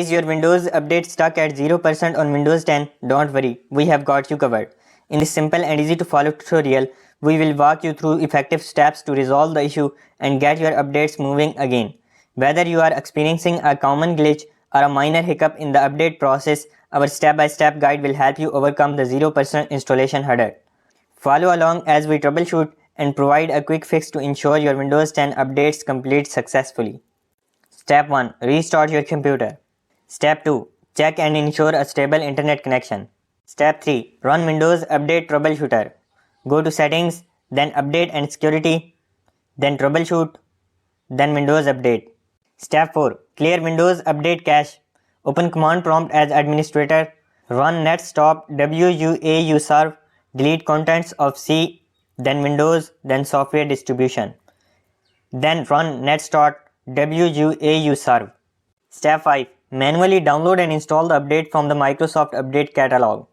Is your Windows update stuck at 0% on Windows 10? Don't worry, we have got you covered. In this simple and easy to follow tutorial, we will walk you through effective steps to resolve the issue and get your updates moving again. Whether you are experiencing a common glitch or a minor hiccup in the update process, our step-by-step guide will help you overcome the 0% installation hurdle. Follow along as we troubleshoot and provide a quick fix to ensure your Windows 10 updates complete successfully. Step 1. Restart your computer. Step 2. Check and ensure a stable internet connection. Step 3. Run Windows Update Troubleshooter. Go to Settings, then Update and Security, then Troubleshoot, then Windows Update. Step 4. Clear Windows Update Cache. Open Command Prompt as Administrator. Run netstop wauserve. Delete contents of C, then Windows, then Software Distribution. Then run netstart wauserve. Step 5. Manually download and install the update from the Microsoft Update Catalog.